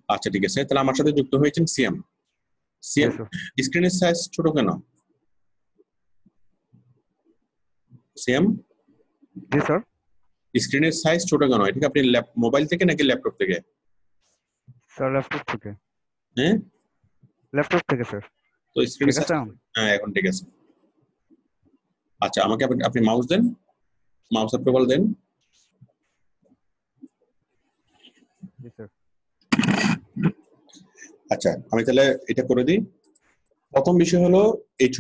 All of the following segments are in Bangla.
আচ্ছা ঠিক আছে, তাহলে আমার সাথে যুক্ত হয়েছেন সিএম। CM, Yes, sir. স্ক্রিনের সাইজ ছোট কেন? সিএম, জি স্যার। স্ক্রিনের সাইজ ছোট কেন? এটা কি আপনি মোবাইল থেকে নাকি ল্যাপটপ থেকে? স্যার ল্যাপটপ থেকে। হ্যাঁ, ল্যাপটপ থেকে স্যার। তো স্ক্রিনের ঠিক সাইজ, আছে এখন? হ্যাঁ এখন ঠিক আছে। আচ্ছা আমাকে আপনি মাউস দেন, মাউস অ্যাপ্রুভাল দেন। জি স্যার। আচ্ছা আমি তাহলে এটা করে দিই। প্রথম বিষয় হলো এই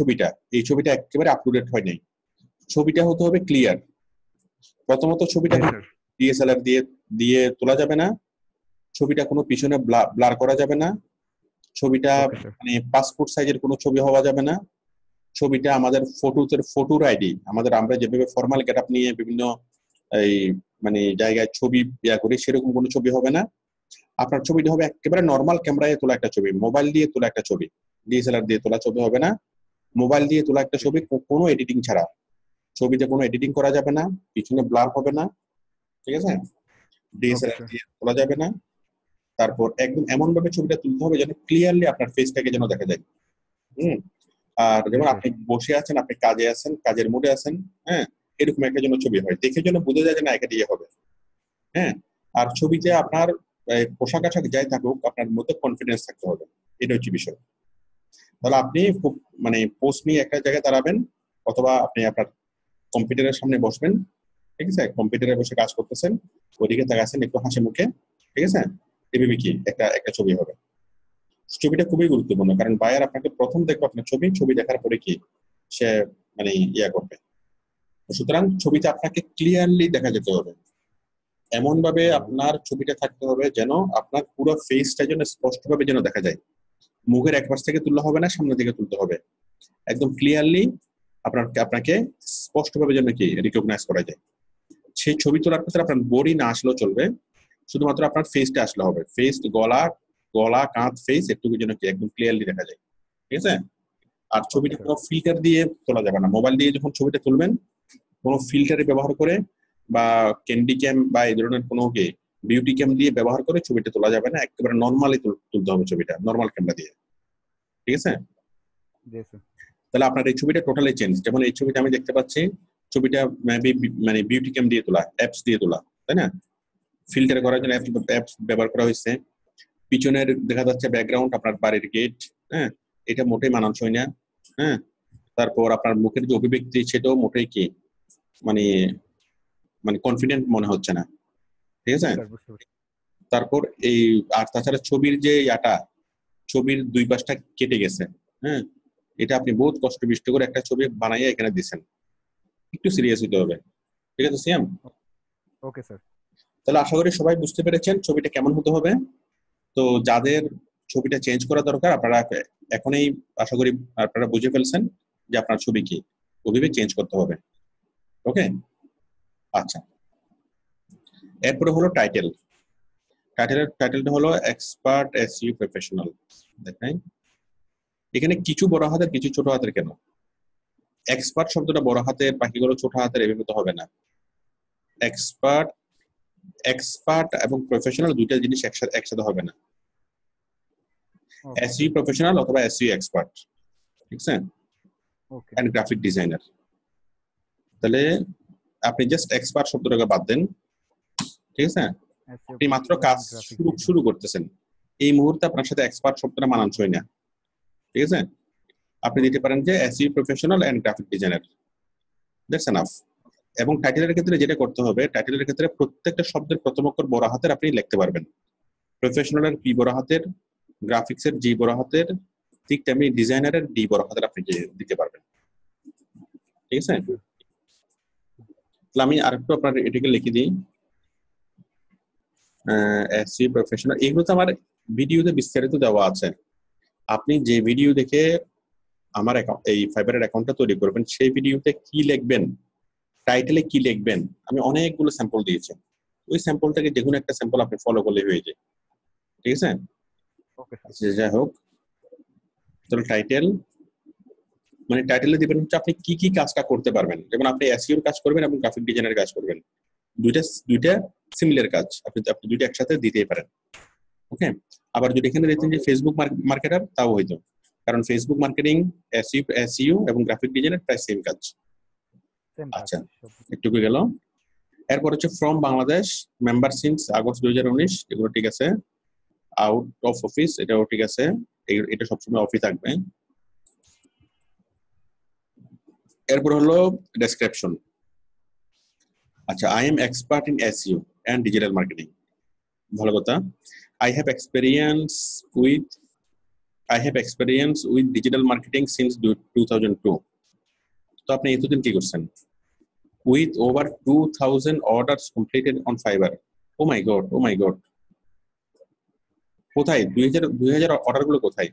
ছবিটা একেবারে আপটুডেট হয় নাই। ছবিটা হতে হবে ক্লিয়ার। প্রথমত ছবিটা জি স্যার। ডিএসএলআর দিয়ে দিয়ে তোলা যাবে না। ছবিটা কোনো পিছনে ব্লার করা যাবে না। ছবিটা ওকে স্যার। মানে পাসপোর্ট সাইজের কোনো ছবি হওয়া যাবে না। ছবিটা আমাদের ফটোর আইডি, আমরা যেভাবে ফর্মাল গেটআপ নিয়ে বিভিন্ন এই মানে জায়গায় ছবি করি, সেরকম কোনো ছবি হবে না। আপনার ছবিটা হবে একেবারে নর্মাল ক্যামেরায় তোলা একটা ছবি, মোবাইল দিয়ে তোলা একটা ছবি, ডিএসএলআর দিয়ে তোলা ছবি হবে না। মোবাইল দিয়ে তোলা একটা ছবি, কোনো এডিটিং ছাড়া। ছবিতে কোনো এডিটিং করা যাবে না, পিছনে ব্লার হবে না, ঠিক আছে? ওকে ডিএসএলআর স্যার। দিয়ে তোলা যাবে না। তারপর একদম এমন ভাবে ছবিটা তুলতে হবে যেন ক্লিয়ারলি আপনার ফেসটাকে যেন দেখা যায়। হুম। আর জি যেমন স্যার। আপনি বসে আছেন, আপনি কাজে আছেন, কাজের মুডে আছেন, হ্যাঁ, এরকম একটা যেন ছবি হয়, দেখে যেন বোঝা যায় যে না এটা দিয়ে হবে। হ্যাঁ। আর ছবিতে আপনার পোশাক আশাক যাই থাকুক, আপনার মধ্যে কনফিডেন্স থাকতে হবে। এটা হচ্ছে বিষয়। তাহলে আপনি খুব মানে পোস্ট নিয়ে একটা জায়গায় দাঁড়াবেন, অথবা আপনি আপনার কম্পিউটারের সামনে বসবেন, ঠিক আছে? কম্পিউটারে বসে কাজ করতেছেন, ওইদিকে তাকাচ্ছেন একটু হাসি মুখে, ঠিক আছে? এভাবে কি একটা একটা ছবি হবে। ছবিটা খুবই গুরুত্বপূর্ণ, কারণ বায়ার আপনাকে প্রথম দেখবে আপনার ছবি দেখার পরে কি সে মানে ইয়া করবে। সুতরাং ছবিতে আপনাকে ক্লিয়ারলি দেখা যেতে হবে, এমন ভাবে আপনার ছবিটা থাকতে হবে যেন আপনার পুরো ফেসটা যেন স্পষ্টভাবে যেন দেখা যায়। মুখের এক পাশ থেকে তুললে হবে না, সামনের দিকে তুলতে হবে, একদম ক্লিয়ারলি আপনাকে স্পষ্টভাবে যেন কি রিকগনাইজ করা যায়। সেই ছবি তোলার ক্ষেত্রে আপনার বডি না আসলেও চলবে, শুধুমাত্র আপনার ফেসটা আসলে হবে। ফেস, গলা, কাঁধ, ফেস একটু যেন কি একদম ক্লিয়ারলি দেখা যায়, ঠিক আছে? আর ওকে ছবিটা স্যার। কোনো ফিল্টার দিয়ে তোলা যাবে না। মোবাইল দিয়ে যখন ছবিটা তুলবেন, কোনো ফিল্টারে ব্যবহার করে বা ক্যান্ডি ক্যাম বা এই ধরনের কোনো বিউটি ক্যাম দিয়ে ব্যবহার করে ছবিটা তোলা যাবে না। একেবারে নর্মালি তুলতে হবে ছবিটা, নর্মাল ক্যামেরা দিয়ে, ঠিক আছে? জি স্যার। তাহলে আপনার এই ছবিটা টোটালি চেঞ্জ। যেমন এই ছবিটা আমি দেখতে পাচ্ছি, ছবিটা মেবি মানে বিউটি ক্যাম দিয়ে তোলা, অ্যাপস দিয়ে তোলা, তাই না? ফিল্টার জি করার স্যার। জন্য অ্যাপস ব্যবহার করা হয়েছে। পিছনের দেখা যাচ্ছে ব্যাকগ্রাউন্ড আপনার বাড়ির গেট, হ্যাঁ, এটা মোটেই মানানসই না। হ্যাঁ। তারপর আপনার মুখের যে অভিব্যক্তি, সেটাও মোটেই কি মানে মানে কনফিডেন্ট মনে হচ্ছে না, ঠিক জি আছে? স্যার, বুঝতে পারছি। তারপর এই আর তাছাড়া ছবির যে ছবির দুই পাশটা কেটে গেছে। হ্যাঁ। এটা আপনি বহুত কষ্ট বিষ্ট করে একটা ছবি বানাইয়া এখানে দিচ্ছেন, একটু সিরিয়াস হতে হবে, ঠিক আছে সিয়াম? Okay sir. তাহলে আশা করি সবাই বুঝতে পেরেছেন ছবিটা কেমন হতে হবে। তো যাদের ছবিটা চেঞ্জ করা দরকার, আপনারা এখনই আশা করি আপনারা বুঝে ফেলছেন যে আপনার ছবি কি ওইভাবে চেঞ্জ করতে হবে। ওকে। আচ্ছা, এরপরে হলো টাইটেল। টাইটেলটা হলো এক্সপার্ট এসইও প্রফেশনাল। দেখেন এখানে কিছু বড় হাতের কিছু ছোট হাতের কেন? এক্সপার্ট শব্দটা বড় হাতের, বাকিগুলো ছোট হাতের, এভাবে তো হবে না। এক্সপার্ট এক্সপার্ট এবং প্রফেশনাল দুইটা জিনিস একসাথে হবে না। Okay SEO sir. প্রফেশনাল অথবা এসইও এক্সপার্ট, ঠিক আছে? ওকে। And graphic designer. তাহলে আপনি জাস্ট এক্সপার্ট শব্দটাকে বাদ দেন, ঠিক আছে? এসইও আপনি মাত্র প্রফেশনাল কাজ এন্ড গ্রাফিক শুরু ডিজাইন। শুরু করতেছেন, এই মুহূর্তে আপনার সাথে এক্সপার্ট শব্দটা মানানসই না, ঠিক আছে? আপনি দিতে ওকে। পারেন যে SEO professional and graphic designer, that's enough. এবং টাইটেলের ক্ষেত্রে যেটা করতে হবে, টাইটেলের ক্ষেত্রে প্রত্যেকটা শব্দের প্রথম অক্ষর বড় হাতের আপনি লিখতে পারবেন। প্রফেশনালের পি বড় হাতের, গ্রাফিক্সের জি বড় হাতের, ঠিক তেমনি ডিজাইনারের ডি বড় হাতের আপনি দিতে পারবেন, ঠিক আছে? Okay sir. তাহলে আমি আরেকটু আপনার এটাকে লিখে দিই, এসইও প্রফেশনাল। এগুলো তো আমার ভিডিওতে বিস্তারিত দেওয়া আছে। আপনি যে ভিডিও দেখে আমার এই ফাইবারের অ্যাকাউন্টটা তৈরি করবেন, সেই ভিডিওতে কি লিখবেন, টাইটেলে কি লিখবেন, আমি অনেকগুলো স্যাম্পল দিয়েছি। ওই স্যাম্পল থেকে যে কোনো একটা স্যাম্পল আপনি ফলো করলে হয়ে যায়, ঠিক আছে? Okay sir. আচ্ছা, যাই হোক, তাহলে টাইটেল মানে টাইটেলে দিবেন হচ্ছে আপনি কি কি কাজটা করতে পারবেন। যেমন আপনি এসইওর কাজ করবেন এবং গ্রাফিক ডিজাইনের কাজ করবেন, দুইটা দুইটা সিমিলার কাজ, আপনি আপনি দুইটা একসাথে দিতেই পারেন। ওকে, আবার যদি এখানে দেখতেন যে ফেসবুক মার্কেটার, তাও হইতো, কারণ ফেসবুক মার্কেটিং, এসইও এবং গ্রাফিক ডিজাইনের প্রায় সেম কাজ। সেম কাজ আচ্ছা, সব। একটু গেল। এরপর হচ্ছে from Bangladesh, member since August 2019, এগুলো ঠিক আছে। আউট অফ অফিস, এটাও ঠিক আছে, এটা সবসময় অফিস থাকবে। এরপর হলো ডেসক্রিপশন। আচ্ছা, I am expert in SEO and digital marketing, ভালো কথা। I have experience with I have experience with digital marketing since 2002। তো আপনি এতদিন কি করছেন? With over 2000 orders completed on Fiverr. Oh my god, oh my god, কোথায় 2000 অর্ডার গুলো কোথায়?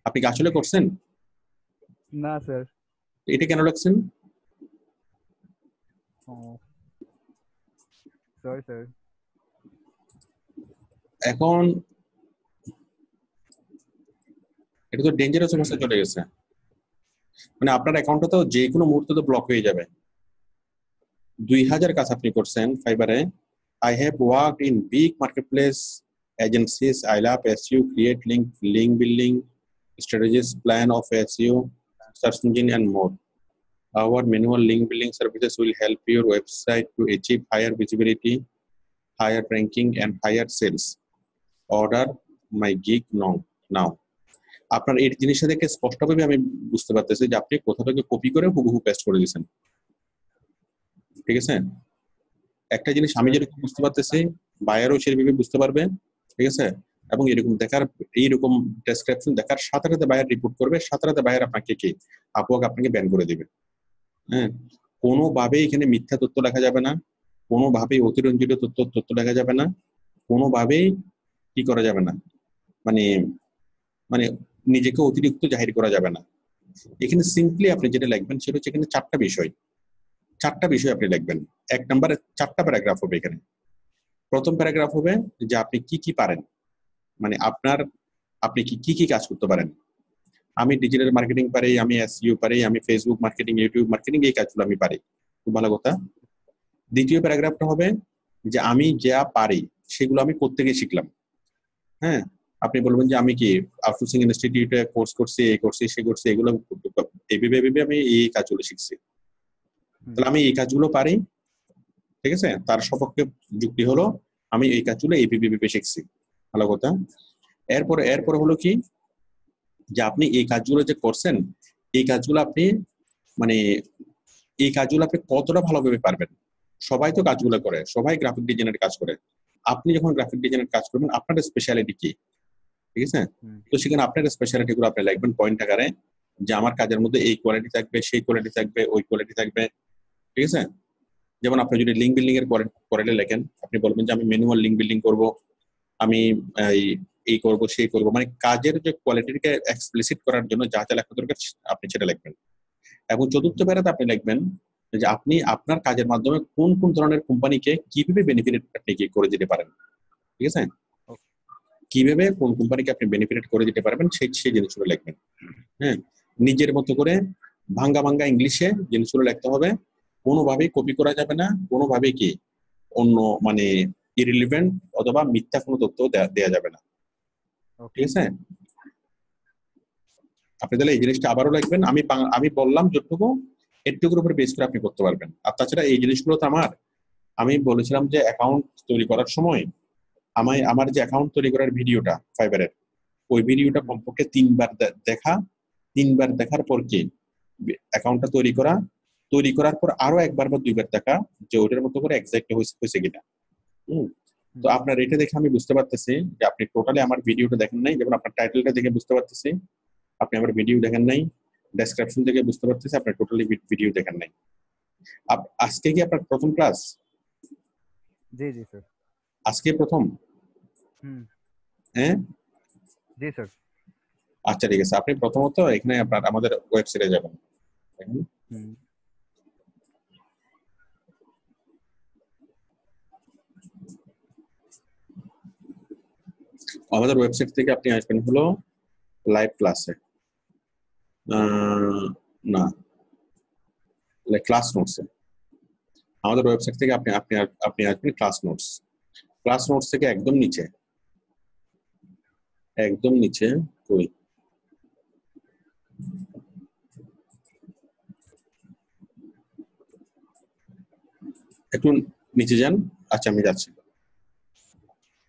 আপনি কি আসলে করছেন? না স্যার। এটা কেন রাখছেন? Sorry sir. এখন এটা তো ডেঞ্জারাস অবস্থা চলে গেছে, মানে আপনার অ্যাকাউন্টটা তো যে কোনো মুহূর্তে তো ব্লক হয়ে যাবে। 2000 কাজ আপনি করছেন ফাইবারে। I have worked in big marketplace agencies, I love SEO, create link building strategies, plan of SEO, search engine and more. Our manual link building services will help your website to achieve higher visibility, higher ranking and higher sales. Order my gig now. আপনার এই জিনিসটা দেখে স্পষ্টভাবে আমি বুঝতে পারতেছি যে আপনি কোথা থেকে কপি করে হুবহু পেস্ট করে দিয়েছেন, ঠিক আছে? একটা জিনিস আমি যেরকম বুঝতে পারতেছি, বায়ারও সেভাবে বুঝতে পারবে, ঠিক আছে? এবং এইরকম ডেসক্রিপশন দেখার সাথে সাথে বায়ার রিপোর্ট করবে, সাথে সাথে বায়ার আপনাকে ব্যান করে দিবে। হ্যাঁ, কোনোভাবেই এখানে মিথ্যা তথ্য লেখা যাবে না, কোনোভাবেই অতিরঞ্জিত তথ্য লেখা যাবে না, কোনোভাবেই কি করা যাবে না, মানে মানে নিজেকে অতিরিক্ত জাহির করা যাবে না। এখানে সিম্পলি আপনি যেটা লিখবেন সেটা হচ্ছে এখানে চারটা বিষয় আপনি লিখবেন। এক নম্বরে 4টা প্যারাগ্রাফ হবে এখানে। প্রথম প্যারাগ্রাফ হবে যে আপনি কি কি পারেন, মানে আপনি কি কাজ করতে পারেন। আমি ডিজিটাল মার্কেটিং পারি, আমি এসইও পারি, আমি ফেসবুক মার্কেটিং, ইউটিউব মার্কেটিং, এই কাজগুলো আমি পারি, খুব ভালো কথা। দ্বিতীয় প্যারাগ্রাফটা হবে যে আমি যা পারি সেগুলো আমি কোত্থেকে শিখলাম। হ্যাঁ, আপনি বলবেন যে আমি কি আউটসোর্সিং ইনস্টিটিউটে কোর্স করছি, এই করছি, সে করছি, এগুলো এইভাবে আমি এই কাজগুলো শিখছি, তাহলে আমি এই কাজগুলো পারি, ঠিক আছে? তার সপক্ষে যুক্তি হলো আমি এই কাজগুলো এইভাবে শিখছি, ভালো কথা। এরপরে হলো কি যে আপনি এই কাজগুলো যে করছেন, এই কাজগুলো আপনি মানে এই কাজগুলো আপনি কতটা ভালোভাবে পারবেন। সবাই তো কাজগুলো করে, সবাই গ্রাফিক ডিজাইনের কাজ করে। আপনি যখন গ্রাফিক ডিজাইনের কাজ করবেন, আপনার স্পেশালিটি কি, ঠিক আছে? তো সেখানে আপনার স্পেশালিটি গুলো আপনি লিখবেন পয়েন্ট আকারে, যে আমার কাজের মধ্যে এই কোয়ালিটি থাকবে, সেই কোয়ালিটি থাকবে, ওই কোয়ালিটি থাকবে, ঠিক আছে? যেমন আপনি যদি লিঙ্ক বিল্ডিং এর কোয়ালিটি লেখেন, আপনি বলবেন যে আমি ম্যানুয়াল লিঙ্ক বিল্ডিং করব, আমি এই করব, সেই করব, মানে কাজের যে কোয়ালিটিকে এক্সপ্লিসিট করার জন্য যা যা লেখা দরকার আপনি সেটা লিখবেন। এবং চতুর্থ প্যারাতে আপনি লিখবেন যে আপনি আপনার কাজের মাধ্যমে কোন কোন ধরনের কোম্পানিকে কিভাবে বেনিফিট আপনি কি করে দিতে পারেন, ঠিক আছে? কিভাবে কোন কোম্পানিকে আপনি বেনিফিট করে দিতে পারবেন সেই জিনিসগুলো লিখবেন। হ্যাঁ, নিজের মতো করে ভাঙ্গা ইংলিশে জিনিসগুলো লিখতে হবে, কোনোভাবেই কপি করা যাবে না, কোনোভাবেই কি অন্য মানে ইরিলিভেন্ট অথবা মিথ্যা কোনো তথ্য দেওয়া যাবে না, ঠিক আছে? আপনি তাহলে এই জিনিসটা আবারও লিখবেন, আমি বললাম যতটুকু, এটুকুর উপরে বেস করে আপনি করতে পারবেন। আর তাছাড়া এই জিনিসগুলো তো আমি বলেছিলাম যে অ্যাকাউন্ট তৈরি করার সময় আমার যে অ্যাকাউন্ট তৈরি করার ভিডিওটা ফাইবারের, ওই ভিডিওটা কমপক্ষে 3বার দেখা, 3বার দেখার পর কি অ্যাকাউন্টটা তৈরি করার পর আরো 1বার বা 2বার দেখা যে ওটার মতো করে এক্সাক্টলি হয়েছে কিনা। তো আপনার এটা দেখে আমি বুঝতে পারতেছি যে আপনি টোটালি আমার ভিডিওটা দেখেন নাই। যেমন আপনার টাইটেলটা দেখে বুঝতে পারতেছি আপনি আমার ভিডিও দেখেন নাই, ডেসক্রিপশন থেকে বুঝতে পারতেছি আপনি টোটালি ভিডিও দেখেন নাই। আজকে কি আপনার প্রথম ক্লাস? জি জি স্যার। আজকে প্রথম? হ্যাঁ জি স্যার। আচ্ছা ঠিক আছে, আপনি প্রথমত এখানে আমাদের ওয়েবসাইটে যাবেন। আমাদের ওয়েবসাইট থেকে আপনি আসবেন হলো লাইভ ক্লাসে, না ক্লাস নোটসে। আমাদের ওয়েবসাইট থেকে আপনি আপনি আপনি আসবেন ক্লাস নোটস থেকে একদম নিচে একদম নিচে কই একটু নিচে যান। আচ্ছা আমি যাচ্ছি।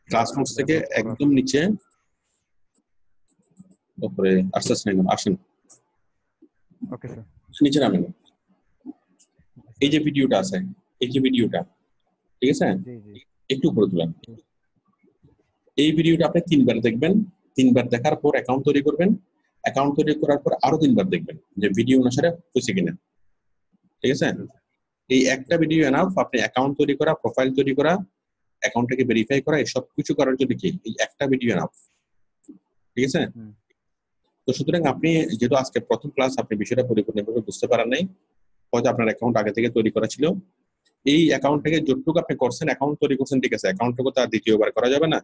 ক্লাস নোটস থেকে একদম নিচে উপরে আস্তে আস্তে আসেন, ওকে স্যার। নিচে নামেন। এই যে ভিডিওটা আছে, এই যে ভিডিওটা, ঠিক আছে, জি জি একটু উপরে তুলেন। এই ভিডিওটা আপনি 3 বার দেখবেন। 3 বার দেখার পর অ্যাকাউন্ট তৈরি করবেন। অ্যাকাউন্ট তৈরি করার পর আরো 3 বার দেখবেন যে ভিডিও অনুসারে হয়েছে কিনা, ঠিক আছে। এই একটা ভিডিও এনাফ। আপনি অ্যাকাউন্ট তৈরি করা, প্রোফাইল তৈরি করা, অ্যাকাউন্টটাকে ভেরিফাই করা, এই সব কিছু করার জন্য কি এই একটা ভিডিও এনাফ, ঠিক আছে। তো সুতরাং আপনি যেহেতু আজকে প্রথম ক্লাস, আপনি বিষয়টা পরিপূর্ণভাবে বুঝতে পারেন নাই, হয়তো আপনার অ্যাকাউন্ট আগে থেকে তৈরি করা ছিল। এই অ্যাকাউন্ট থেকে যতটুকু আপনি করছেন, অ্যাকাউন্ট তৈরি করছেন, ঠিক আছে, অ্যাকাউন্টটুকু তো আর দ্বিতীয়বার করা যাবে না।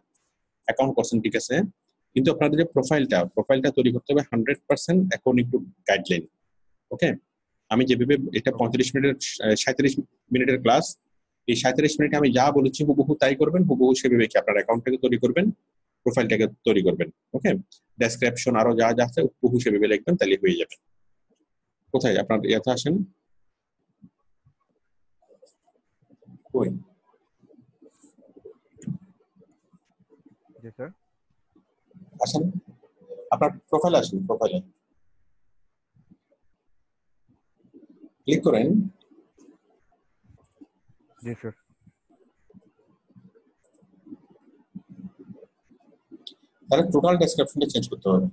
অ্যাকাউন্ট করছেন, ঠিক আছে, কিন্তু আপনাদের যে প্রোফাইলটা তৈরি করতে হবে 100% অ্যাকর্ডিং টু গাইডলাইন। ওকে, আমি যেভাবে এটা 37 মিনিটের ক্লাস, এই 37 মিনিটে আমি যা বলেছি হুবহু তাই করবেন, হুবহু সেভাবে কি আপনার অ্যাকাউন্টটাকে তৈরি করবেন, প্রোফাইলটাকে তৈরি করবেন। ওকে, ডেসক্রিপশন আরো যা যা আছে হুবহু সেভাবে লিখবেন, তাহলে হয়ে যাবে। কোথায় আপনার ইয়াতে আসেন, কই জি স্যার। আসেন, আপনার প্রোফাইলে আসেন, প্রোফাইলে ক্লিক করেন। জি স্যার। তাহলে টোটাল ডেসক্রিপশনটা চেঞ্জ করতে হবে।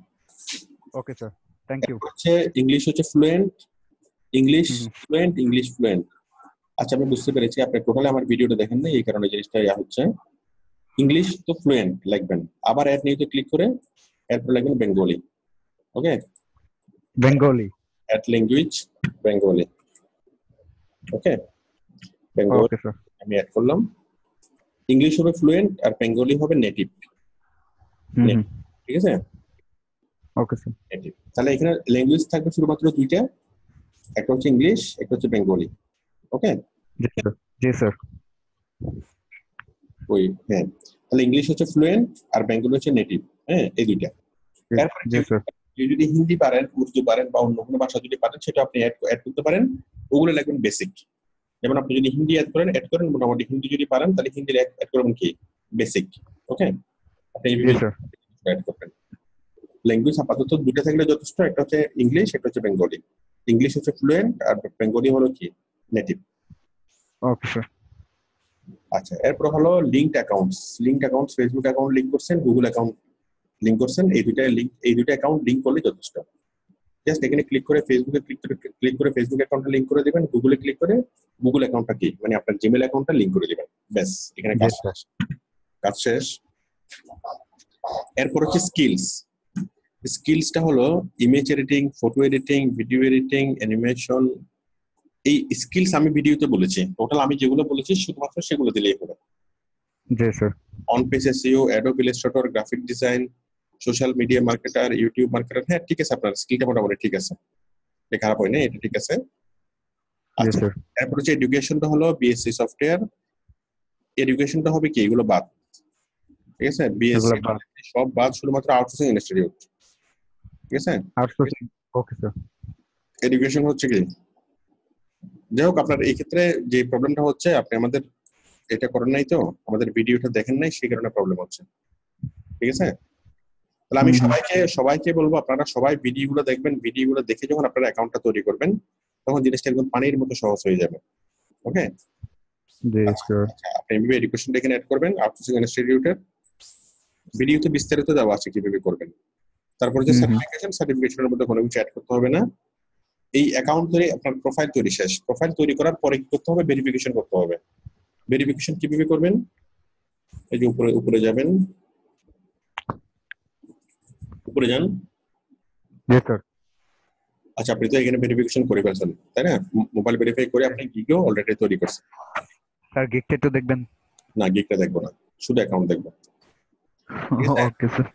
Okay sir, thank you. এরপর হচ্ছে ইংলিশ হচ্ছে ফ্লুয়েন্ট, ইংলিশ ফ্লুয়েন্ট। আচ্ছা আমি বুঝতে পেরেছি, আপনি টোটালি আমার ভিডিওটা দেখেন না, এই কারণে জিনিসটা ইয়া হচ্ছে। ইংলিশ তো ফ্লুয়েন্ট লিখবেন, আবার অ্যাড নিউতে ক্লিক করে এরপর লিখবেন Bengali. Okay, Bengali. Add language Bengali. Okay, Bengali okay sir. আমি অ্যাড করলাম। ইংলিশ হবে ফ্লুয়েন্ট আর বেঙ্গলি হবে নেটিভ। ঠিক আছে, ওকে স্যার। নেটিভ। তাহলে এখানে ল্যাঙ্গুয়েজ থাকবে শুধুমাত্র 2টা, একটা হচ্ছে ইংলিশ, একটা হচ্ছে বেঙ্গলি। ওকে, জি স্যার। জি স্যার। ওই হ্যাঁ, তাহলে ইংলিশ হচ্ছে ফ্লুয়েন্ট আর বেঙ্গলি হচ্ছে নেটিভ। হ্যাঁ, এই 2টা। এরপরে জি স্যার। কেউ যদি হিন্দি পারেন, উর্দু পারেন বা অন্য কোনো ভাষা যদি পারেন, সেটা আপনি অ্যাড করতে পারেন। ওগুলো লাগবেন বেসিক। যেমন আপনি যদি হিন্দি অ্যাড করেন, মোটামুটি হিন্দি যদি পারেন তাহলে হিন্দি অ্যাড করবেন কি বেসিক। ওকে, আপনি জি এইভাবে স্যার। অ্যাড করবেন। ল্যাঙ্গুয়েজ আপাতত 2টা থাকলে যথেষ্ট, একটা হচ্ছে ইংলিশ, একটা হচ্ছে বেঙ্গলি। ইংলিশ হচ্ছে ফ্লুয়েন্ট আর বেঙ্গলি হলো কি নেটিভ। Okay sir. আচ্ছা, এরপর হলো linked accounts Facebook account link করছেন, গুগল অ্যাকাউন্ট লিংক করছেন, এই দুইটা অ্যাকাউন্ট লিংক করলে যথেষ্ট। জাস্ট এখানে ক্লিক করে ফেসবুকে ক্লিক করে ফেসবুক অ্যাকাউন্টটা লিংক করে দিবেন, গুগলে ক্লিক করে গুগল অ্যাকাউন্টটা কি মানে আপনার জিমেল অ্যাকাউন্টটা লিংক করে দিবেন। ব্যাস, এখানে কাজ শেষ। কাজ শেষ। এরপর হচ্ছে স্কিলসটা হলো image editing, photo editing, video editing, animation. এই স্কিলস আমি ভিডিওতে বলেছি, টোটাল আমি যেগুলো বলেছি শুধুমাত্র সেগুলো দিলেই হবে। জি sir. On page SEO, Adobe Illustrator, graphic design, social media marketer, YouTube marketer. হ্যাঁ ঠিক আছে, আপনার স্কিলটা মোটামুটি ঠিক আছে, এটা খারাপ হয় না, এটা ঠিক আছে। জি আচ্ছা, স্যার। এরপর হচ্ছে এডুকেশনটা হলো বিএসসি সফটওয়্যার। এডুকেশনটা হবে কি এগুলো বাদ, ঠিক আছে, বিএসসি এগুলো বাদ। সব বাদ, শুধুমাত্র আউটসোর্সিং ইনস্টিটিউট। ঠিক আছে, আউটসোর্সিং। Okay sir. এডুকেশন হচ্ছে কি, যাই হোক আপনার এই ক্ষেত্রে যে প্রবলেমটা হচ্ছে, আপনি আমাদের এটা করেন নাই, তো আমাদের ভিডিওটা দেখেন নাই, সেই কারণে প্রবলেম হচ্ছে। ঠিক আছে, তাহলে আমি সবাইকে বলবো আপনারা সবাই ভিডিওগুলো দেখবেন। ভিডিওগুলো দেখে যখন আপনারা অ্যাকাউন্টটা তৈরি করবেন, তখন জিনিসটা একদম পানির মতো সহজ হয়ে যাবে। ওকে, জি আচ্ছা স্যার। আচ্ছা, আপনি এভাবে এডুকেশনটা এখানে অ্যাড করবেন। আউটসোর্সিং ইনস্টিটিউটের ভিডিওতে বিস্তারিত দেওয়া আছে কিভাবে করবেন। তারপর যে সার্টিফিকেশনের মধ্যে কোনো কিছু অ্যাড করতে হবে না। এই অ্যাকাউন্ট ধরে আপনার প্রোফাইল তৈরি শেষ। প্রোফাইল তৈরি করার পরে কি করতে হবে, ভেরিফিকেশন করতে হবে। ভেরিফিকেশন কিভাবে করবেন, এই যে উপরে উপরে যাবেন, উপরে যান। জি স্যার। আচ্ছা, আপনি তো এখানে ভেরিফিকেশন করে ফেলছেন তাই না, মোবাইল ভেরিফাই করে আপনি গিগও অলরেডি তৈরি করছেন। স্যার গিকটা একটু দেখবেন। না, গিগটা দেখবো না, শুধু অ্যাকাউন্ট দেখবো। ঠিক আছে, ওকে স্যার।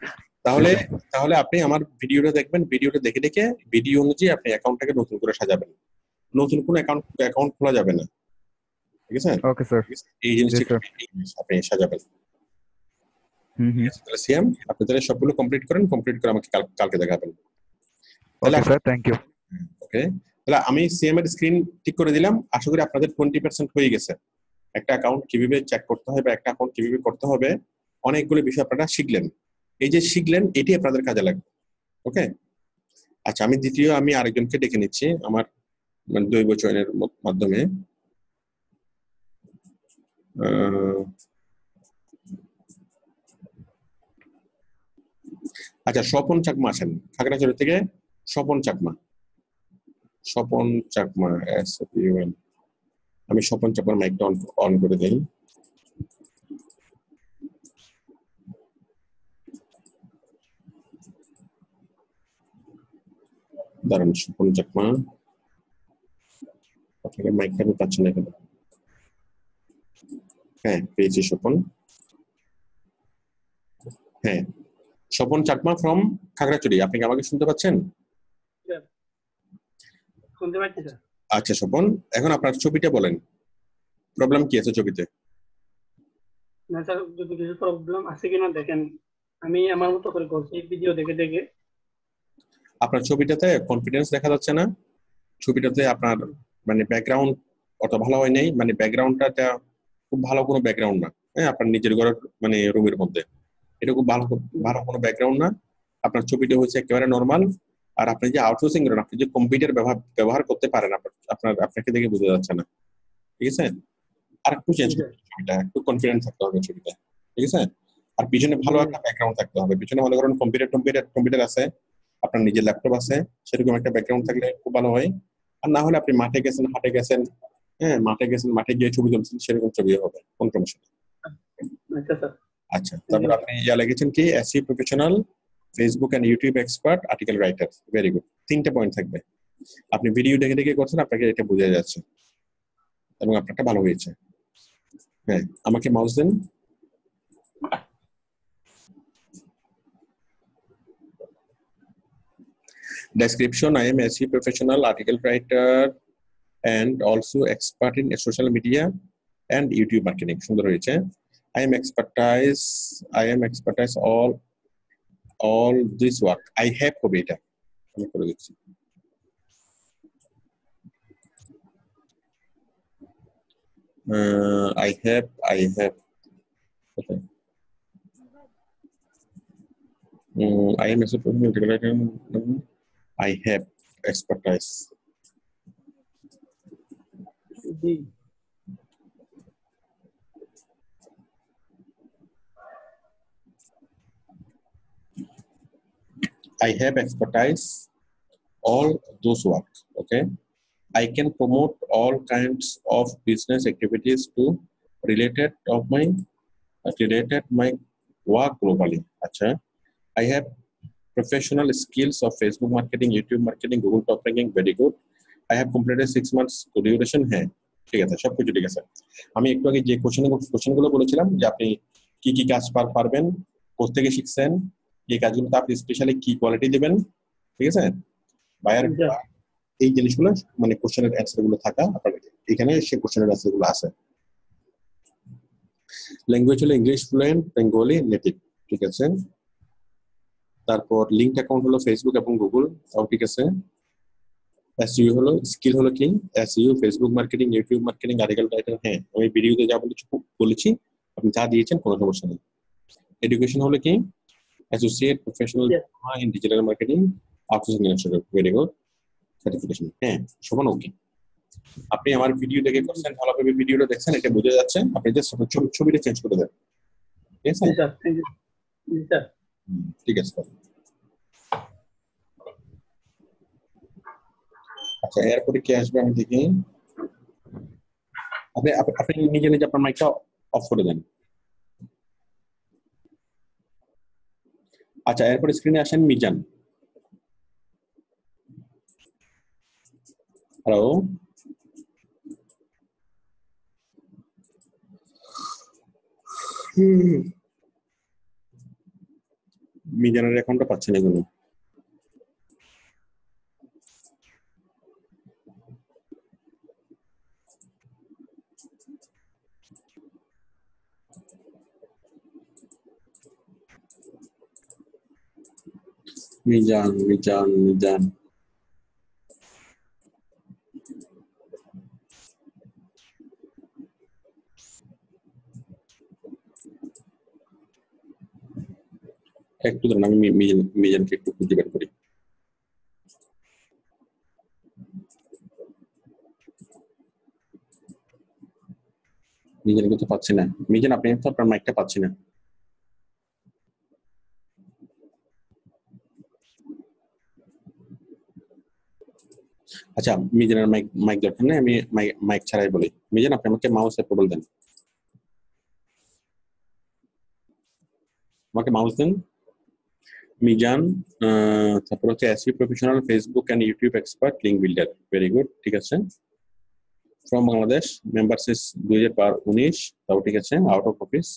তাহলে তাহলে আপনি আমার ভিডিওটা দেখবেন, ভিডিওটা দেখে দেখে ভিডিও অনুযায়ী আপনি অ্যাকাউন্টটাকে নতুন করে সাজাবেন। নতুন কোনো অ্যাকাউন্ট খোলা যাবে না। ঠিক আছে, ওকে স্যার। এই জি জিনিসটা স্যার। আপনি সাজাবেন। হুম ঠিক হুম। আছে, তাহলে সিএম আপনি তাহলে সবগুলো কমপ্লিট করেন, কমপ্লিট করে আমাকে কালকে দেখাবেন। তাহলে ওকে স্যার, থ্যাংক ইউ। ওকে, তাহলে আমি সিএম এর স্ক্রিন ঠিক করে দিলাম। আশা করি আপনাদের 20% হয়ে গেছে। একটা অ্যাকাউন্ট কিভাবে চেক করতে হবে, একটা অ্যাকাউন্ট কিভাবে করতে হবে, অনেকগুলো বিষয় আপনারা শিখলেন। এই যে শিখলেন এটি আপনাদের কাজে লাগবে। ওকে, আচ্ছা আমি আরেকজনকে ডেকে নিচ্ছি আমার মানে দৈব চয়নের মাধ্যমে। আচ্ছা, স্বপন চাকমা আছেন খাগড়াছড়ি থেকে। স্বপন চাকমা, স্বপন চাকমা SWN। আমি স্বপন চাকমার মাইকটা অন অন করে দিই। দাঁড়ান, স্বপন চাকমা, আপনাকে মাইকটা আমি পাচ্ছি না কেন? হ্যাঁ, পেয়েছি স্বপন। হ্যাঁ, স্বপন চাকমা ফ্রম খাগড়াছড়ি। আপনি কি আমাকে শুনতে পাচ্ছেন? স্যার, শুনতে পাচ্ছি স্যার। আচ্ছা স্বপন, এখন আপনার ছবিটা বলেন, প্রবলেম কি আছে ছবিতে? না স্যার, যদি কিছু প্রবলেম আছে কিনা দেখেন, আমি আমার মতো করে করছি ভিডিও দেখে দেখে। আপনার ছবিটাতে কনফিডেন্স দেখা যাচ্ছে না। ছবিটাতে আপনার মানে ব্যাকগ্রাউন্ড অত ভালো হয় নাই, মানে ব্যাকগ্রাউন্ডটা খুব ভালো কোনো ব্যাকগ্রাউন্ড না। হ্যাঁ, আপনার নিজের ঘরের মানে রুমের মধ্যে এটা খুব ভালো ভালো কোনো ব্যাকগ্রাউন্ড না। আপনার ছবিটা হচ্ছে একেবারে নর্মাল। আর আপনি যে আউটসোর্সিং করেন, আপনি যে কম্পিউটার ব্যবহার করতে পারেন, আপনাকে দেখে বোঝা যাচ্ছে না। ঠিক আছে, আর একটু চেঞ্জ জি স্যার। করতে হবে ছবিটা, একটু কনফিডেন্ট থাকতে হবে ছবিটা। ঠিক আছে, আর পিছনে ভালো জি একটা ব্যাকগ্রাউন্ড থাকতে হবে। পিছনে মনে করেন কম্পিউটার আছে, আপনার নিজের ল্যাপটপ আছে, সেরকম একটা ব্যাকগ্রাউন্ড থাকলে খুব ভালো হয়। আর না হলে আপনি মাঠে গেছেন, হাটে গেছেন, হ্যাঁ মাঠে গেছেন, মাঠে গিয়ে ছবি তুলছেন, সেরকম ছবি হবে, কোন সমস্যা নেই। আচ্ছা স্যার। আচ্ছা, তারপর আপনি লিখেছেন কি SE professional, Facebook and YouTube expert, article writer. Very good, 3টে পয়েন্ট থাকবে। আপনি ভিডিও দেখে দেখে করছেন, আপনাকে এটা বোঝা যাচ্ছে এবং আপনারটা ভালো হয়েছে। হ্যাঁ, আমাকে মাউস দেন। Description: I am SE professional, article writer, and also expert in social media and YouTube marketing. সুন্দর হয়েছে। I am expertise all this work. I have হবে এটা। আমি করে দিচ্ছি। I have okay. I am a professional. I have expertise. G I have expertise all those work. Okay. I can promote all kinds of business activities to related of my related my work globally. Acha. I have professional skills of Facebook marketing, YouTube marketing, Google top ranking. Very good. I have completed 6 months duration. হ্যাঁ, ঠিক আছে, সবকিছু ঠিক আছে। আমি একটু আগে যে কোশ্চেনগুলো বলেছিলাম যে আপনি কি কি কাজ পারবেন, কোথেকে শিখছেন, এই কাজগুলোতে আপনি স্পেশালি কি কোয়ালিটি দিবেন, ঠিক আছে, বায়ার, স্যার। এই জিনিসগুলো মানে কোশ্চেনের অ্যান্সার গুলো থাকা আপনার এখানে, সে কোশ্চেনের অ্যান্সার গুলো আছে। ল্যাঙ্গুয়েজ হলো ইংলিশ ফ্লুয়েন্ট, বেঙ্গলি নেটিভ, ঠিক আছে। তারপর লিঙ্ক অ্যাকাউন্ট হলো ফেসবুক এবং গুগল, তাও ঠিক আছে। এসইও হলো স্কিল হলো কি, SEO, Facebook marketing, YouTube marketing, article writer. হ্যাঁ, আমি ভিডিওতে যা বলেছি আপনি যা দিয়েছেন কোনো সমস্যা নেই। এডুকেশন হলো কি, associate professional in digital marketing, outsourcing institute. Very good, certification. হ্যাঁ, সমান ওকে। আপনি আমার ভিডিও দেখে করছেন, ভালোভাবে ভিডিওটা দেখছেন, এটা বোঝা যাচ্ছে। আপনি জাস্ট ছবিটা চেঞ্জ করে দেন, ঠিক আছে? জি স্যার, থ্যাংক ইউ। জি স্যার। ঠিক আছে। আচ্ছা, এরপরে কি আসবে আমি দেখি। আপনি নিজে নিজে আপনার মাইকটা অফ করে দেন। আচ্ছা, এরপরে স্ক্রিনে আসেন মিজান। হ্যালো, মিজানের অ্যাকাউন্টটা পাচ্ছেন এগুলো। মিজান মিজান মিজান একটু ধরুন, আমি মিজানকে একটু খুঁজে বের করি। মিজানকে তো পাচ্ছি না। মিজান, আপনি তো আপনার মাইকটা পাচ্ছি না। আচ্ছা, মিজানের মাইক মাইক দরকার নেই, আমি মাইক ছাড়াই বলি। মিজান, আপনি আমাকে মাউস অ্যাপ্রুভাল দেন, আমাকে মাউস দেন। মিজান, তারপর হচ্ছে SEO professional, Facebook and YouTube expert, link builder. Very good, ঠিক আছে। ফ্রম বাংলাদেশ, মেম্বারশিপ 2019, তাও ঠিক আছে, আউট অফ অফিস।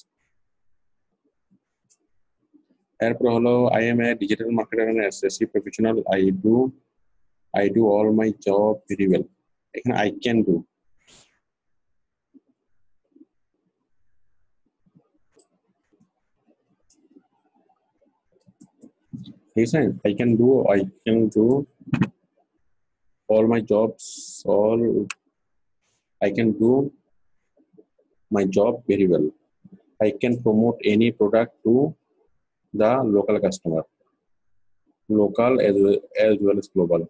এরপর হলো I am a digital marketer and SEO professional, I do all my job very well. এখানে I can do, ঠিক আছে। I can do all my jobs, I can do my job very well. I can promote any product to the local customer, local as well as global.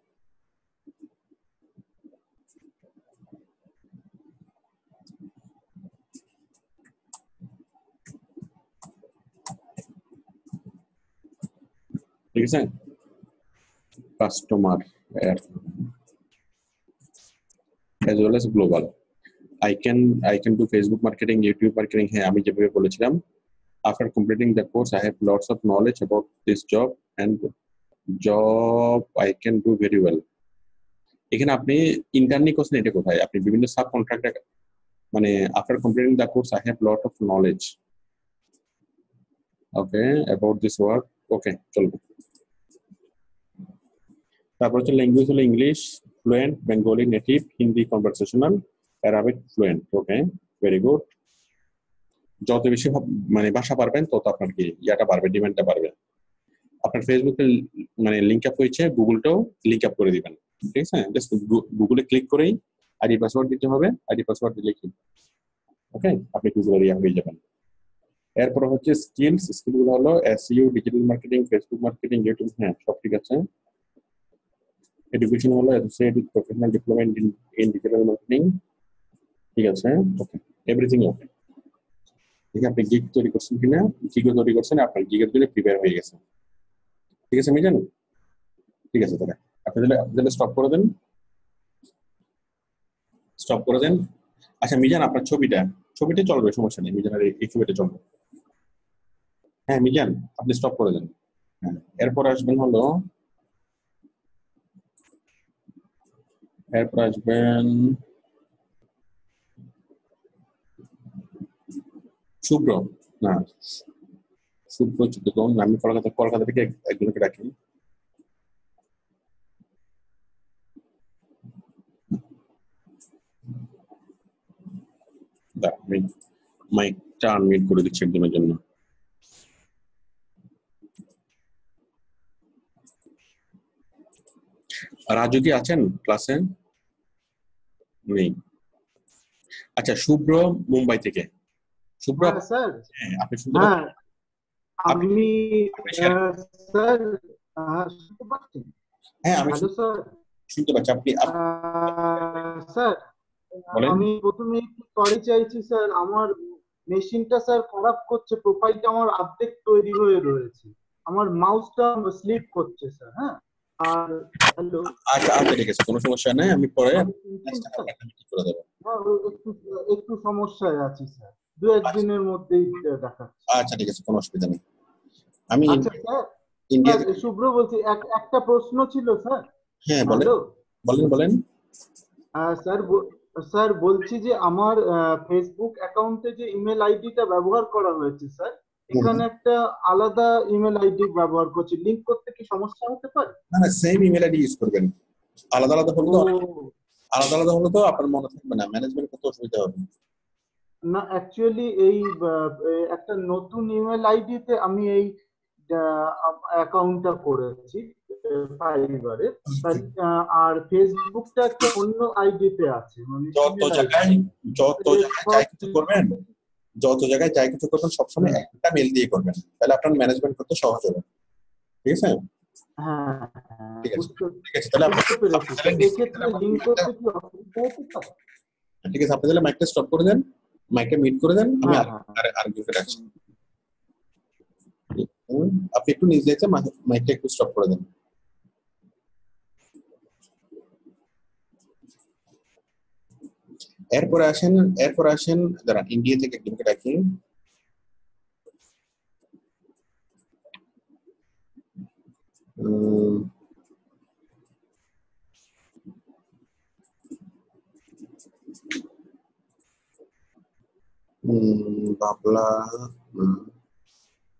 ঠিক আছে, customer as well as global. I can do Facebook marketing, YouTube marketing, হ্যাঁ আমি যেভাবে বলেছিলাম। After completing the course, I have lots of knowledge about this job and job I can do very well. এখানে আপনি ইন্টার্নি করছেন, এটা কোথায়? আপনি বিভিন্ন সাব কন্ট্রাক্টর, মানে after completing the course, I have lot of knowledge, okay, about this work. Okay, চলবে। তারপর হচ্ছে ল্যাঙ্গুয়েজ হলো English fluent, Bengali native, Hindi conversational, Arabic fluent. Okay, very good. যত বেশি মানে ভাষা পারবেন তত আপনার কি ইয়াটা বাড়বে, ডিমান্ডটা বাড়বে। আপনার ফেসবুকে মানে লিঙ্ক আপ হয়েছে, গুগলটাও লিঙ্ক আপ করে দিবেন, ঠিক আছে। জাস্ট গুগলে ক্লিক করেই আইডি পাসওয়ার্ড দিতে হবে, আইডি পাসওয়ার্ড দিলে কি ওকে আপনি গুগলের ইয়া হয়ে যাবেন। এরপর হচ্ছে স্কিলগুলো হলো SEO, digital marketing, Facebook marketing, YouTube, হ্যাঁ সব ঠিক আছে। এডুকেশন হলো associated professional diploma in digital marketing, ঠিক আছে। ওকে, এভরিথিং ওকে। ঠিক আছে, আপনি গিগ তৈরি করছেন কিনা? গিগও তৈরি করছেন, আপনার গিগের জন্য প্রিপেয়ার হয়ে গেছে, ঠিক আছে মিজান? ঠিক আছে, তাহলে আপনি তাহলে স্টপ করে দেন, স্টপ করে দেন। আচ্ছা মিজান, আপনার ছবিটা চলবে, সমস্যা নেই, মিজানের এই ছবিটা চলবে। হ্যাঁ মিজান, আপনি স্টপ করে দেন। হ্যাঁ, এরপর আসবেন শুভ্র, না শুভ্র চিত্তকন, আমি কলকাতা থেকে একজনকে ডাকি। আমি মাইকটা আনমিউট করে দিচ্ছি একজনের জন্য। রাজু কি আছেন ক্লাসে? নেই। আচ্ছা, শুভ্র মুম্বাই থেকে। শুভ্র স্যার, হ্যাঁ, আপনি শুনতে পাচ্ছেন? আমি স্যার শুনতে পাচ্ছি। হ্যাঁ আমি হ্যালো স্যার, শুনতে পাচ্ছি। আপনি স্যার বলেন। আমি প্রথমে সরি চাইছি স্যার, আমার মেশিনটা স্যার খারাপ করছে, প্রোফাইলটা আমার অর্ধেক তৈরি হয়ে রয়েছে, আমার মাউসটা স্লিপ করছে স্যার। হ্যাঁ, আর হ্যালো। আচ্ছা আচ্ছা, ঠিক আছে, কোনো সমস্যা নেই, আমি পরে ঠিক করে দেবো। একটু সমস্যায় আছি স্যার, 2-1 দিনের মধ্যেই দেখাচ্ছি। আচ্ছা ঠিক আছে, কোনো অসুবিধা নেই। আমি আচ্ছা স্যার, ইন্ডিয়া শুভ্র বলছি, একটা প্রশ্ন ছিল স্যার। হ্যাঁ বলেন বলেন। স্যার বলছি যে আমার ফেসবুক অ্যাকাউন্টে যে ইমেল আইডিটা ব্যবহার করা হয়েছে স্যার, এখানে একটা আলাদা ইমেল আইডি ব্যবহার করছি, লিংক করতে কি সমস্যা হতে পারে? না, সেম ইমেল আইডি ইউজ করবেন। আলাদা আলাদা হলে তো আপনার মনে থাকবে না, ম্যানেজমেন্ট করতে অসুবিধা হবে। না, অ্যাকচুয়ালি এই একটা নতুন ইমেল আইডিতে আমি এই অ্যাকাউন্টটা করেছি ফাইবারে, আর ফেসবুকটা একটা অন্য আইডিতে আছে, মানে যত জায়গায় যাই কিছু করবেন, সবসময় একটা মেল দিয়ে করবেন, তাহলে আপনার ম্যানেজমেন্ট করতে সহজ হবে। ঠিক আছে? হ্যাঁ ঠিক আছে, বুঝতে ঠিক আছে। তাহলে বুঝতে পেরেছি। এক্ষেত্রে লিঙ্ক করতে কি অসুবিধা হতে পারে? ঠিক আছে, আপনি তাহলে মাইকটা স্টপ করে দেন, মাইকটা মিউট করে দেন, আমি হ্যাঁ আর গ্রুপে রাখছি। আপনি একটু নিজ দায়িত্বে মাইকটা একটু স্টপ করে দেন। এরপর আসেন দাঁড়ান, ইন্ডিয়া থেকে একজনকে ডাকি। বাবলা,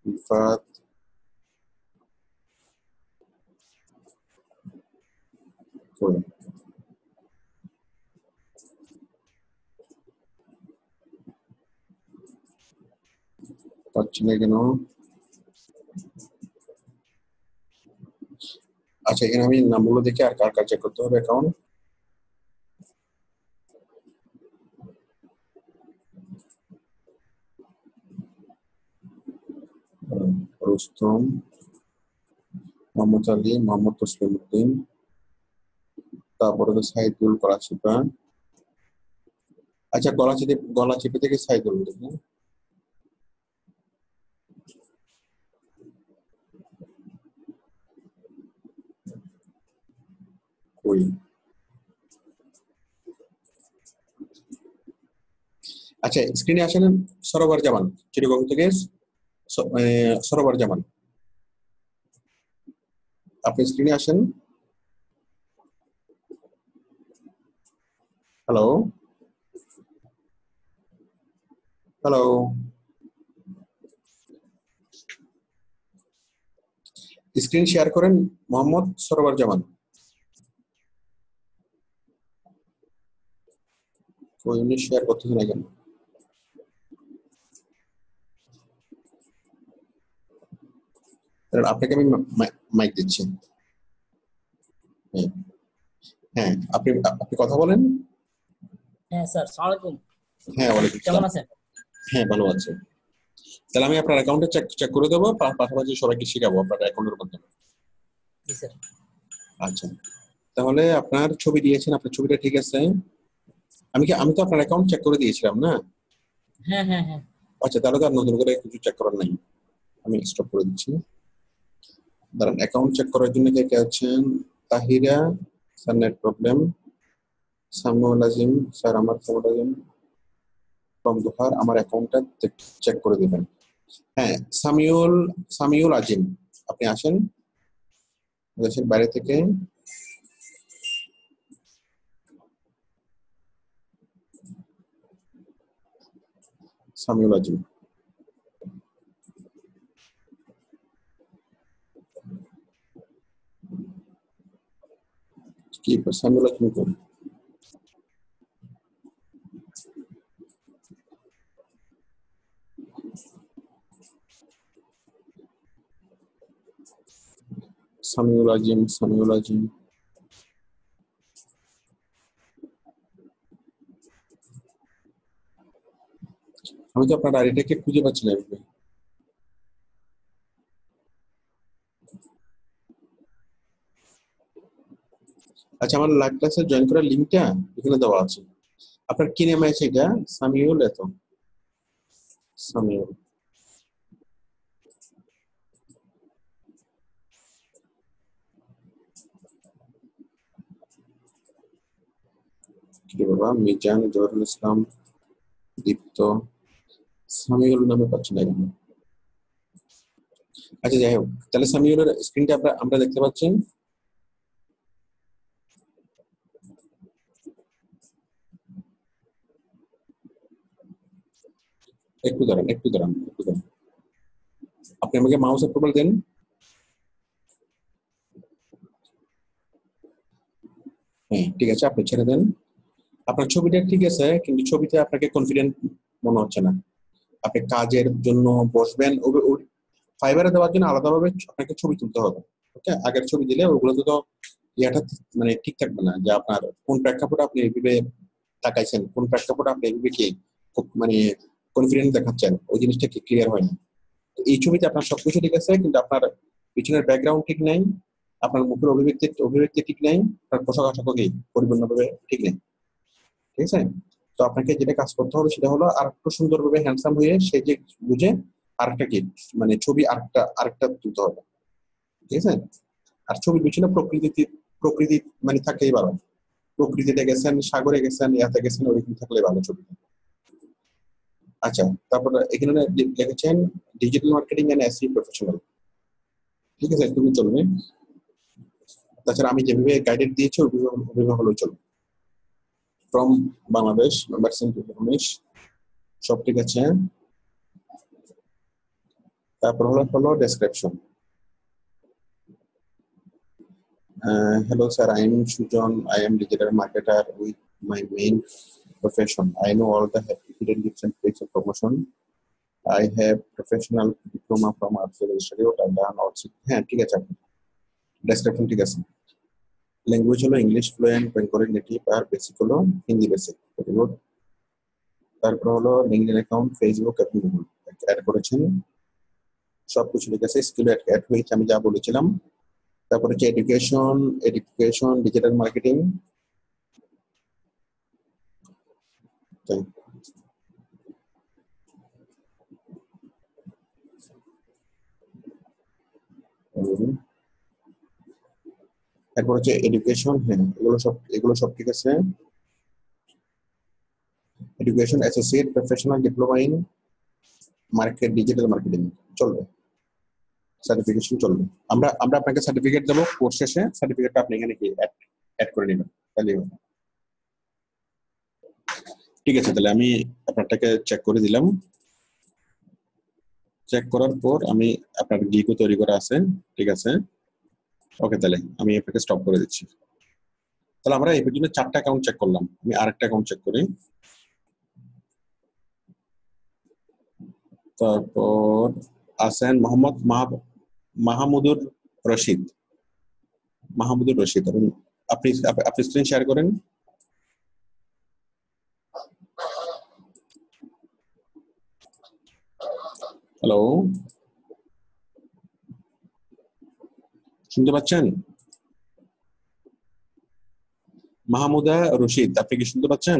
ইফাত, পাচ্ছি না কেন? আচ্ছা, এখানে আমি নামগুলো দেখে আর কার কার চেক করতে হবে অ্যাকাউন্ট। রুস্তম, মোহাম্মদ আলী, মোহাম্মদ তসলিম উদ্দিন, তারপরে তো সাইদুল কলাচিপা। আচ্ছা, গলাচিপা থেকে সাইদুল দেখুন। কই? আচ্ছা, স্ক্রিনে আসেন সরোবর জামান, চিটাগং থেকে সরোবর জামান। আপনি স্ক্রিনে আসেন। হ্যালো হ্যালো, স্ক্রিন শেয়ার করেন মোহাম্মদ সরোবর জামান। উনি শেয়ার করতেছেন না কেন? আপনাকে আমি মাইক দিচ্ছি। হ্যাঁ, আপনি আপনি কথা বলেন। হ্যাঁ স্যার, আসসালামু আলাইকুম। হ্যাঁ, ওয়ালাইকুম কেমন আসসালাম। আছেন? হ্যাঁ, ভালো আছে। তাহলে আমি আপনার অ্যাকাউন্টে চেক করে দেবো, পাশাপাশি সবাইকে শেখাবো আপনার অ্যাকাউন্টের মাধ্যমে। জি স্যার। আচ্ছা, তাহলে আপনার ছবি দিয়েছেন, আপনার ছবিটা ঠিক আছে। আমি তো আপনার অ্যাকাউন্ট চেক করে দিয়েছিলাম না? হ্যাঁ হ্যাঁ হ্যাঁ। আচ্ছা, তাহলে তো আর নতুন করে কিছু চেক করার নাই, আমি স্টপ করে দিচ্ছি। দাঁড়ান, অ্যাকাউন্ট চেক করার জন্য কে কে আছেন? Tahira sir, net problem. Samiul Azim sir, আমার সামিউল দোহার, আমার অ্যাকাউন্টটা চেক করে দিবেন। হ্যাঁ, সামিউল আজিম, আপনি আসেন দেশের বাইরে থেকে। সামিউল আজিম, কি সামিউল আজিম কোন? সামিউল আজিম, আমি তো আপনার আইডিটাকে খুঁজে পাচ্ছি না। আচ্ছা, আমার লাইভ ক্লাসে জয়েন করার লিঙ্কটা এখানে দেওয়া আছে। আপনার কি নাম আছে এটা? সামিউল, এত সামিউল। কি বাবা, মিজান, জহরুল ইসলাম, দীপ্ত, সামিউল নামে পাচ্ছি না এখানে। আচ্ছা, যাই হোক, তাহলে সামিউলের স্ক্রিনটা আমরা দেখতে পাচ্ছি। একটু দাঁড়ান। আপনি আমাকে মাউস অ্যাপ্রুভাল দেন। হ্যাঁ, ঠিক আছে, আপনি ছেড়ে দেন। আপনার ছবিটা ঠিক আছে, কিন্তু ছবিতে আপনাকে কনফিডেন্ট মনে হচ্ছে না। আপনি কাজের জন্য বসবেন, ফাইবারে দেওয়ার জন্য আলাদাভাবে আপনাকে ছবি তুলতে হবে। ওকে, আগের ছবি দিলে ওগুলোতে তো ইয়াটা মানে ঠিক থাকবে না, যে আপনার কোন প্রেক্ষাপটে আপনি এইভাবে তাকাইছেন, কোন প্রেক্ষাপটে আপনি এইভাবে কি খুব মানে কনফিডেন্স দেখাচ্ছেন, ওই জিনিসটা কি ক্লিয়ার হয় না। তো এই ছবিতে আপনার সবকিছু ঠিক আছে, কিন্তু আপনার পিছনের ব্যাকগ্রাউন্ড ঠিক নাই, আপনার মুখের অভিব্যক্তি ঠিক নাই, আপনার পোশাক আশাকও কি পরিপূর্ণভাবে ঠিক নেই। ঠিক আছে, তো আপনাকে যেটা কাজ করতে হবে সেটা হলো আর একটু সুন্দরভাবে হ্যান্ডসাম হয়ে সেই যে বুঝে আরেকটা কি মানে ছবি আরেকটা তুলতে হবে। ঠিক আছে, আর ছবির পিছনে প্রকৃতি মানে থাকলেই ভালো। প্রকৃতিতে গেছেন, সাগরে গেছেন, ইয়াতে গেছেন, ওইরকম থাকলে ভালো ছবি। আচ্ছা, তারপর এখানে লিখেছেন digital marketing and SEO professional. ঠিক আছে, তুমি চলবে। তাছাড়া আমি যেভাবে গাইডেড দিয়েছি ওইভাবে হলেও চলবে। From Bangladesh, members in Bangladesh, সব ঠিক আছে। তারপর হলো description. Hello sir, I am Sujan. I am digital marketer with my main profession. I know all the hidden tips and tricks of promotion. I have professional diploma from Artificial Institute. I've done also. হ্যাঁ, ঠিক আছে। ডেসক্রিপশন ঠিক আছে। ল্যাঙ্গুয়েজ হলো ইংলিশ ফ্লুয়েন্ট, বেঙ্গলি নেটিভ, আর বেসিক হলো হিন্দি বেসিক। Very good. তারপর হলো লিঙ্কডইন অ্যাকাউন্ট, ফেসবুক এবং গুগল অ্যাড করেছেন, সবকিছু ঠিক আছে। স্কিল অ্যাড হয়েছে আমি যা বলেছিলাম। তারপর হচ্ছে এডুকেশন, ডিজিটাল মার্কেটিং। তারপর হচ্ছে এডুকেশন, হ্যাঁ এগুলো সব ঠিক আছে। Education associate, professional diploma in digital marketing চলবে, সার্টিফিকেশন চলবে। আমরা আপনাকে সার্টিফিকেট দেবো কোর্স শেষে, সার্টিফিকেটটা আপনি এখানে কি অ্যাড করে নেবেন, তাহলেই হবে। ঠিক আছে, তাহলে আমি আপনারটাকে চেক করে দিলাম। চেক করার পর আমি আপনার গিকও তৈরি করা আছে, ঠিক আছে। ওকে, তাহলে আমি আপনাকে স্টপ করে দিচ্ছি। তাহলে আমরা এই পর্যন্ত 4টা অ্যাকাউন্ট চেক করলাম, আমি আরেকটা অ্যাকাউন্ট চেক করি। তারপর আছেন মোহাম্মদ মাহমুদুর রশিদ। আপনি স্ক্রিন শেয়ার করেন। হ্যালো, শুনতে পাচ্ছেন? মাহমুদা রশিদ, আপনি কি শুনতে পাচ্ছেন?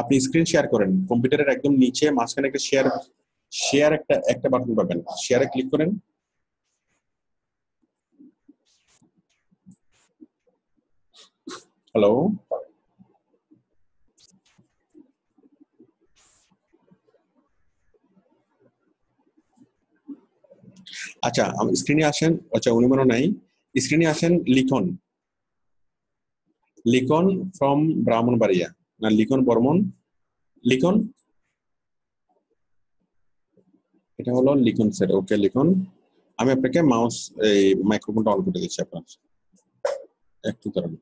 আপনি স্ক্রিন শেয়ার করেন, কম্পিউটারের একদম নিচে মাঝখানে একটা শেয়ার একটা বাটন পাবেন, শেয়ারে ক্লিক করেন। হ্যালো, আচ্ছা স্ক্রিনে আসেন। আচ্ছা, উনি মনে নাই, স্ক্রিনে আসেন। লিখন ফ্রম ব্রাহ্মণবাড়িয়া, না লিখন বর্মন, লিখন, এটা হলো লিখন স্যার। ওকে লিখন, আমি আপনাকে মাউস এই মাইক্রোফোনটা অন করে দিচ্ছি, আপনার একটু দাঁড়ান।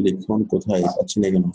লিখন কোথায় পাচ্ছি না কেন?